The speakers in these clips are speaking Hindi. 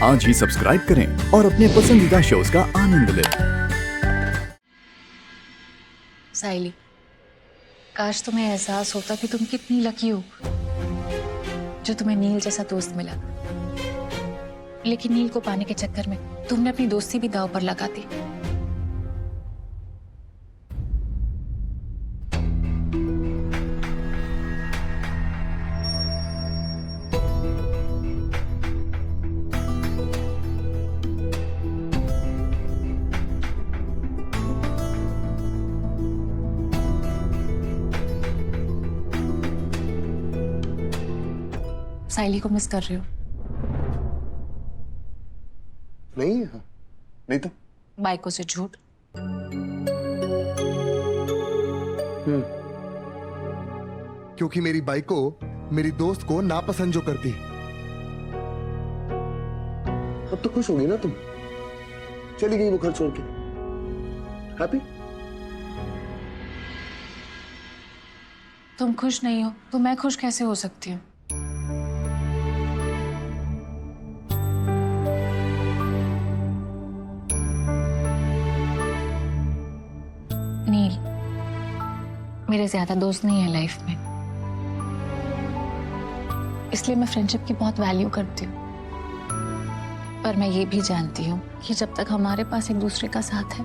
आज ही सब्सक्राइब करें और अपने पसंदीदा शोज का आनंद लें। साइली, काश तुम्हें एहसास होता कि तुम कितनी लकी हो जो तुम्हें नील जैसा दोस्त मिला। लेकिन नील को पाने के चक्कर में तुमने अपनी दोस्ती भी दांव पर लगा दी। साइली को मिस कर रहे हो? नहीं, नहीं तो। बाइकों से झूठ। क्योंकि मेरी बाइको मेरी दोस्त को नापसंद जो करती। अब तो खुश होगी ना तुम? चली गई वो घर छोड़ के। हैप्पी? तुम खुश नहीं हो तो मैं खुश कैसे हो सकती हूँ? नील मेरे ज्यादा दोस्त नहीं है लाइफ में, इसलिए मैं फ्रेंडशिप की बहुत वैल्यू करती हूँ। पर मैं ये भी जानती हूँ कि जब तक हमारे पास एक दूसरे का साथ है,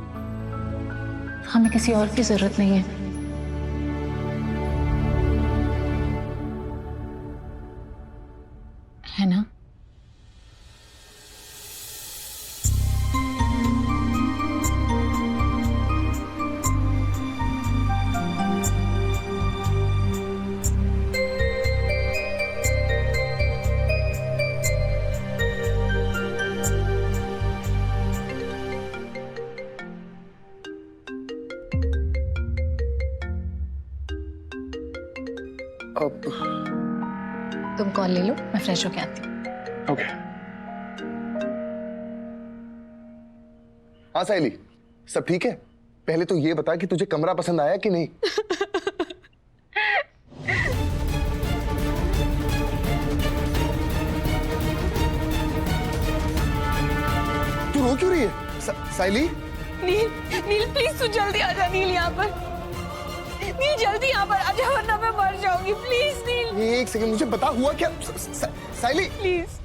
हमें किसी और की जरूरत नहीं है। है ना? तुम कॉल ले लो, मैं फ्रेश होके आती हूँ। ओके। हाँ साइली, सब ठीक है? पहले तो ये बता कि तुझे कमरा पसंद आया कि नहीं? तू रो क्यों रही है? साइली? नील, नील प्लीज तू जल्दी आ जा। नील यहाँ पर, नील जल्दी यहाँ पर आ जा वरना मैं मर जाऊंगी। प्लीज नील। एक सेकंड, मुझे बता हुआ क्या? साइली प्लीज।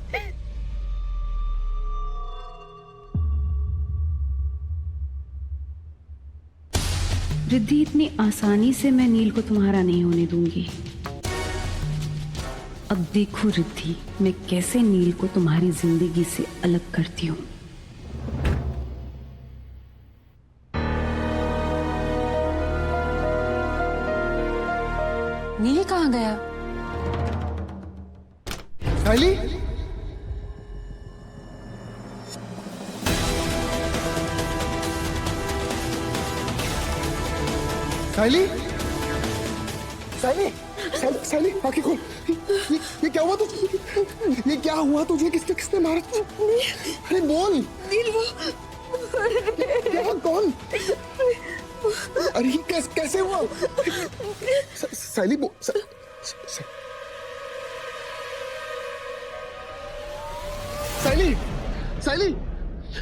रिद्धि, इतनी आसानी से मैं नील को तुम्हारा नहीं होने दूंगी। अब देखो रिद्धि, मैं कैसे नील को तुम्हारी जिंदगी से अलग करती हूँ। नील कहाँ गया? साइली? साइली? साइली? साइली आंखें खोल। ये क्या हुआ तुझे? ये क्या हुआ तुझे? किसने मारा तुझे? अरे बोल। नील वो क्या? कौन? अरे कैसे हुआ? साइली साइली साइली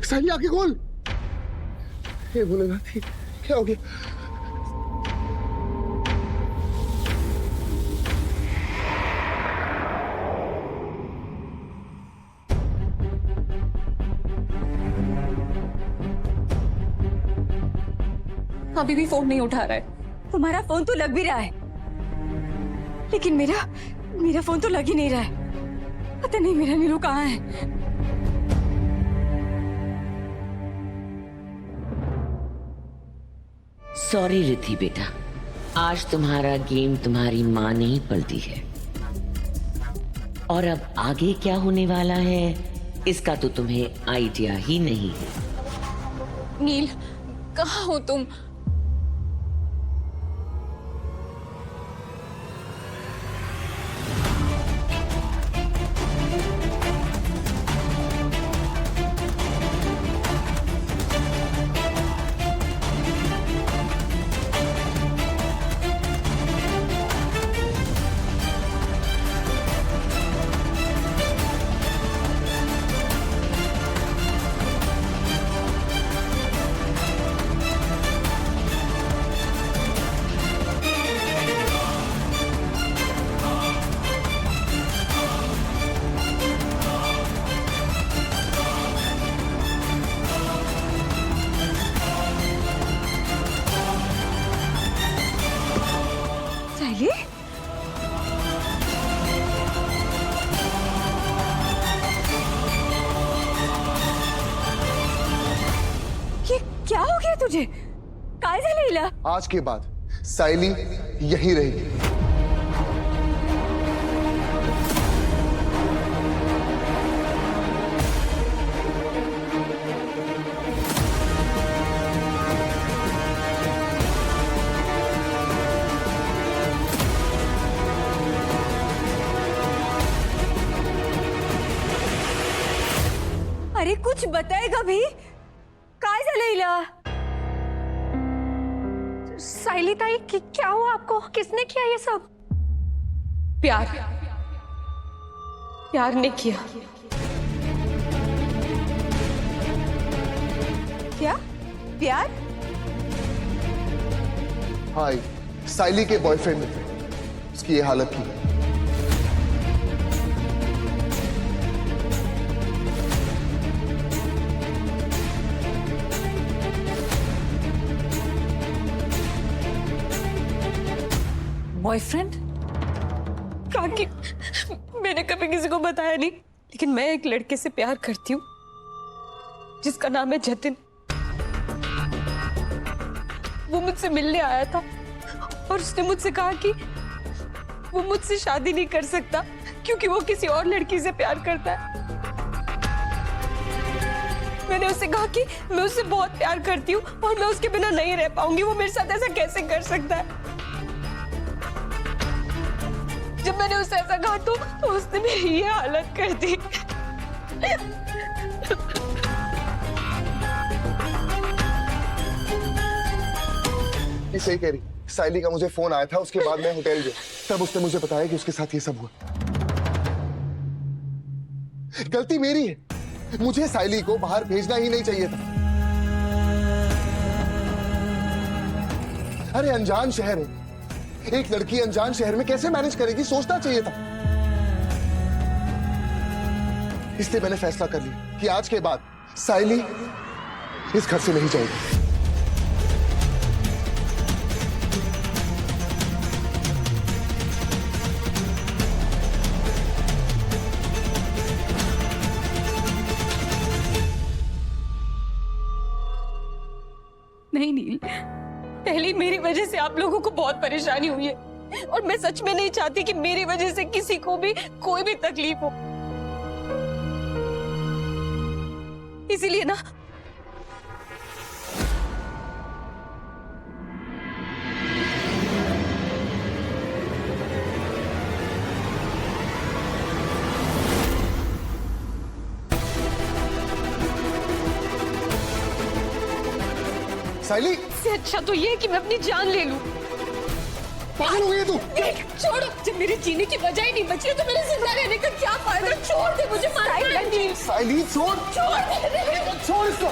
साइली आंखें खोल। हे भोलेनाथ, क्या हो गया? अभी भी फोन नहीं उठा रहा है। तुम्हारा फोन तो लग भी रहा है, लेकिन मेरा फोन तो लग ही नहीं रहा है। पता नहीं मेरा नीलू कहाँ है। सॉरी रिद्धि बेटा, आज तुम्हारा गेम तुम्हारी माँ ने ही पलटी है। और अब आगे क्या होने वाला है इसका तो तुम्हें आइडिया ही नहीं है। नील कहाँ हो तुम? तुझे? काय झालं हिला? आज के बाद सायली यहीं रहेगी। अरे कुछ बताएगा भी? काय झालं हिला? सायली ताई क्या हुआ आपको? किसने किया ये सब? प्यार ने किया। क्या? प्यार? हाँ, सायली के बॉयफ्रेंड ने उसकी ये हालत की। बॉयफ्रेंड? काकी, मैंने कभी किसी को बताया नहीं, लेकिन मैं एक लड़के से प्यार करती हूँ जिसका नाम है जतिन। वो मुझसे मिलने आया था और उसने मुझसे कहा कि वो मुझसे शादी नहीं कर सकता क्योंकि वो किसी और लड़की से प्यार करता है। मैंने उससे कहा कि मैं उससे बहुत प्यार करती हूँ और मैं उसके बिना नहीं रह पाऊंगी। वो मेरे साथ ऐसा कैसे कर सकता है? जब मैंने उससे ऐसा कहा तो उसने मेरी ये हालत कर दी। ये सही कह रही। सायली का मुझे फोन आया था, उसके बाद मैं होटल गया, तब उसने मुझे बताया कि उसके साथ ये सब हुआ। गलती मेरी है, मुझे सायली को बाहर भेजना ही नहीं चाहिए था। अरे अनजान शहर है, एक लड़की अनजान शहर में कैसे मैनेज करेगी, सोचना चाहिए था। इसलिए मैंने फैसला कर लिया कि आज के बाद सायली इस घर से नहीं जाएगी। नहीं नील, पहले मेरी वजह से आप लोगों को बहुत परेशानी हुई है और मैं सच में नहीं चाहती कि मेरी वजह से किसी को भी कोई भी तकलीफ हो। इसीलिए ना सायली, इससे अच्छा तो ये है कि मैं अपनी जान ले लूं। पागल हो गई है तू? छोड़ो, जब मेरे जीने की वजह ही नहीं बची है तो मेरे जिंदा रहने का क्या फायदा? छोड़ दे मुझे, मार। सायली छोड़, छोड़ दे। छोड़ इसको।